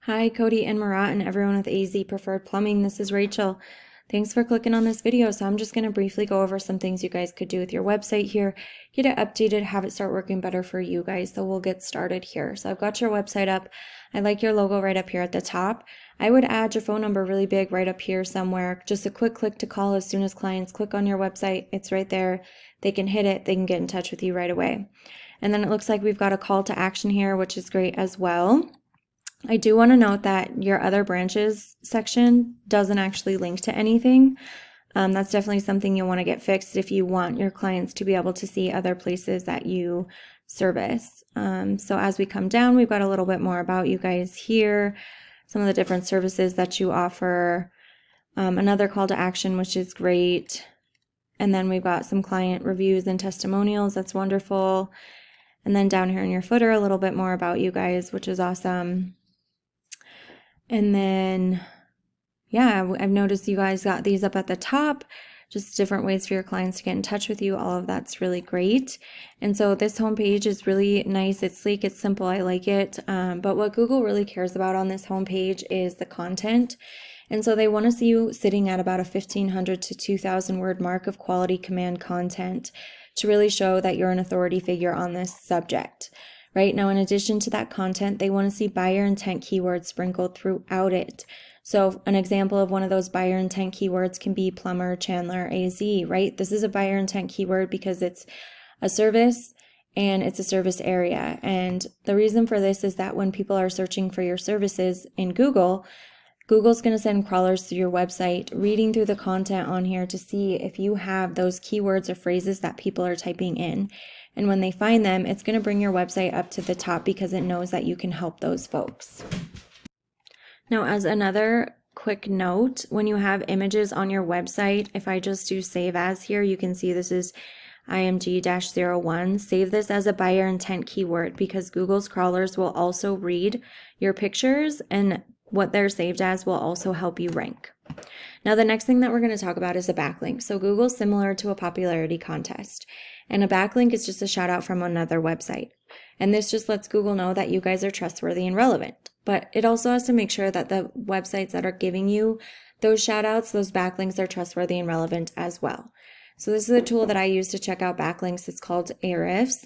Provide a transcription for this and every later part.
Hi, Cody and Marat and everyone with AZ Preferred Plumbing. This is Rachel. Thanks for clicking on this video. So I'm just going to briefly go over some things you guys could do with your website here, get it updated, have it start working better for you guys. So we'll get started here. So I've got your website up. I like your logo right up here at the top. I would add your phone number really big right up here somewhere. Just a quick click to call as soon as clients click on your website. It's right there. They can hit it. They can get in touch with you right away. And then it looks like we've got a call to action here, which is great as well. I do want to note that your other branches section doesn't actually link to anything. That's definitely something you'll want to get fixed if you want your clients to be able to see other places that you service. So as we come down, we've got a little bit more about you guys here, some of the different services that you offer, another call to action, which is great. And then we've got some client reviews and testimonials. That's wonderful. And then down here in your footer, a little bit more about you guys, which is awesome. And then, yeah, I've noticed you guys got these up at the top, just different ways for your clients to get in touch with you. All of that's really great. And so this homepage is really nice. It's sleek, it's simple, I like it. But what Google really cares about on this homepage is the content. And so they want to see you sitting at about a 1,500 to 2,000 word mark of quality command content to really show that you're an authority figure on this subject. Right now, in addition to that content, they want to see buyer intent keywords sprinkled throughout it. So an example of one of those buyer intent keywords can be Plumber, Chandler, AZ, right? This is a buyer intent keyword because it's a service and it's a service area. And the reason for this is that when people are searching for your services in Google, Google's going to send crawlers to your website, reading through the content on here to see if you have those keywords or phrases that people are typing in. And when they find them, it's going to bring your website up to the top because it knows that you can help those folks. Now, as another quick note, when you have images on your website, if I just do save as here, you can see this is IMG-01. Save this as a buyer intent keyword because Google's crawlers will also read your pictures, and what they're saved as will also help you rank. Now, the next thing that we're going to talk about is a backlink. So Google's similar to a popularity contest. And a backlink is just a shout out from another website. And this just lets Google know that you guys are trustworthy and relevant. But it also has to make sure that the websites that are giving you those shout outs, those backlinks, are trustworthy and relevant as well. So this is a tool that I use to check out backlinks. It's called Ahrefs.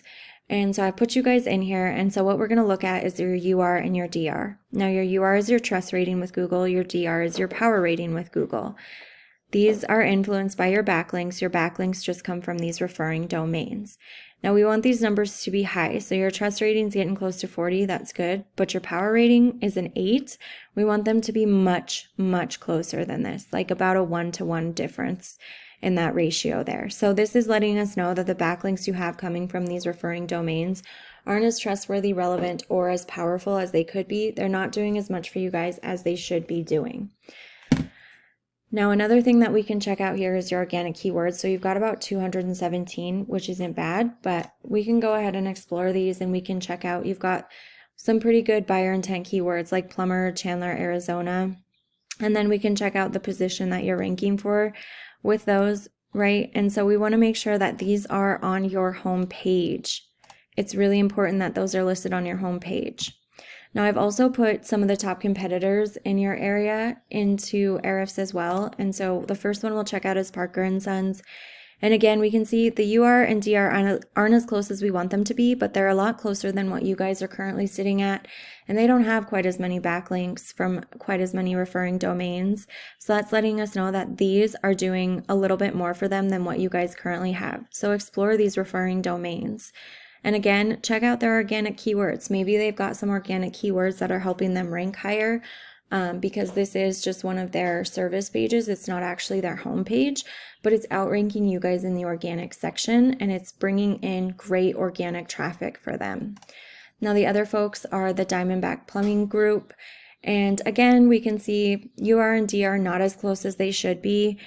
And so I put you guys in here. And so what we're going to look at is your UR and your DR. Now your UR is your trust rating with Google. Your DR is your power rating with Google. These are influenced by your backlinks. Your backlinks just come from these referring domains. Now we want these numbers to be high. So your trust rating's getting close to 40. That's good. But your power rating is an 8. We want them to be much, much closer than this, like about a 1-to-1 difference in that ratio there. So this is letting us know that the backlinks you have coming from these referring domains aren't as trustworthy, relevant, or as powerful as they could be. They're not doing as much for you guys as they should be doing. Now, another thing that we can check out here is your organic keywords. So you've got about 217, which isn't bad, but we can go ahead and explore these and we can check out. You've got some pretty good buyer intent keywords like Plumber, Chandler, Arizona. And then we can check out the position that you're ranking for with those, right? And so we want to make sure that these are on your home page. It's really important that those are listed on your home page. Now, I've also put some of the top competitors in your area into Ahrefs as well. And so the first one we'll check out is Parker & Sons. And again, we can see the UR and DR aren't as close as we want them to be, but they're a lot closer than what you guys are currently sitting at. And they don't have quite as many backlinks from quite as many referring domains. So that's letting us know that these are doing a little bit more for them than what you guys currently have. So explore these referring domains. And again, check out their organic keywords. Maybe they've got some organic keywords that are helping them rank higher because this is just one of their service pages. It's not actually their home page, but it's outranking you guys in the organic section and it's bringing in great organic traffic for them. Now, the other folks are the Diamondback Plumbing Group. And again, we can see UR and DR not as close as they should be.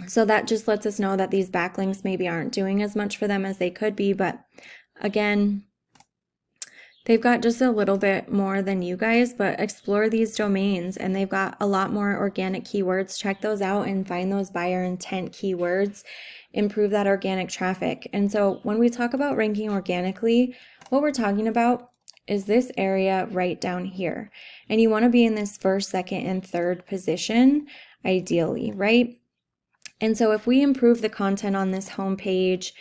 So that just lets us know that these backlinks maybe aren't doing as much for them as they could be. But again, they've got just a little bit more than you guys, but explore these domains and they've got a lot more organic keywords. Check those out and find those buyer intent keywords, improve that organic traffic. And so when we talk about ranking organically, what we're talking about is this area right down here. And you want to be in this first, second, and third position, ideally, right? And so if we improve the content on this homepage,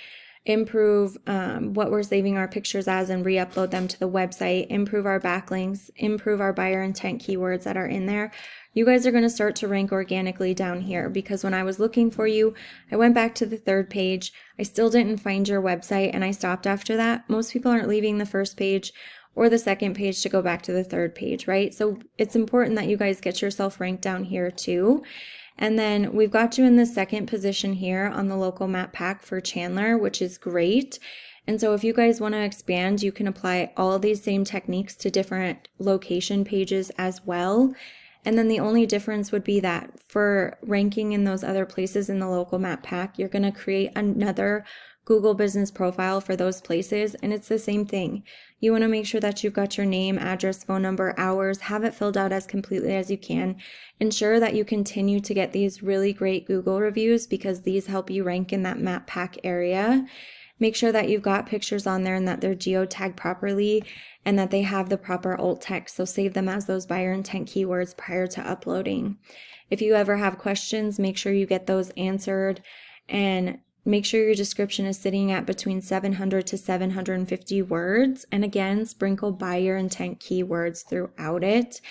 improve what we're saving our pictures as and re-upload them to the website, improve our backlinks, improve our buyer intent keywords that are in there, you guys are going to start to rank organically down here. Because when I was looking for you, I went back to the third page. I still didn't find your website and I stopped after that. Most people aren't leaving the first page or the second page to go back to the third page, right? So it's important that you guys get yourself ranked down here too. And then we've got you in the second position here on the local map pack for Chandler, which is great. And so if you guys want to expand, you can apply all these same techniques to different location pages as well. And then the only difference would be that for ranking in those other places in the local map pack, you're going to create another Google business profile for those places. And it's the same thing. You want to make sure that you've got your name, address, phone number, hours, have it filled out as completely as you can. Ensure that you continue to get these really great Google reviews because these help you rank in that map pack area. Make sure that you've got pictures on there and that they're geotagged properly and that they have the proper alt text. So save them as those buyer intent keywords prior to uploading. If you ever have questions, make sure you get those answered and make sure your description is sitting at between 700 to 750 words. And again, sprinkle buyer intent keywords throughout it.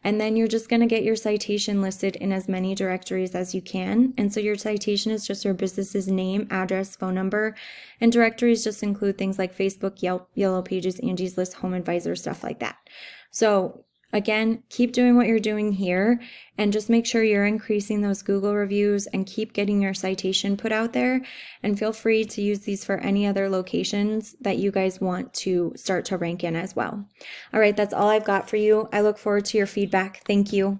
And then you're just going to get your citation listed in as many directories as you can. And so your citation is just your business's name, address, phone number, and directories just include things like Facebook, Yelp, Yellow Pages, Angie's List, Home Advisor, stuff like that. So again, keep doing what you're doing here and just make sure you're increasing those Google reviews and keep getting your citation put out there. And feel free to use these for any other locations that you guys want to start to rank in as well. All right, that's all I've got for you. I look forward to your feedback. Thank you.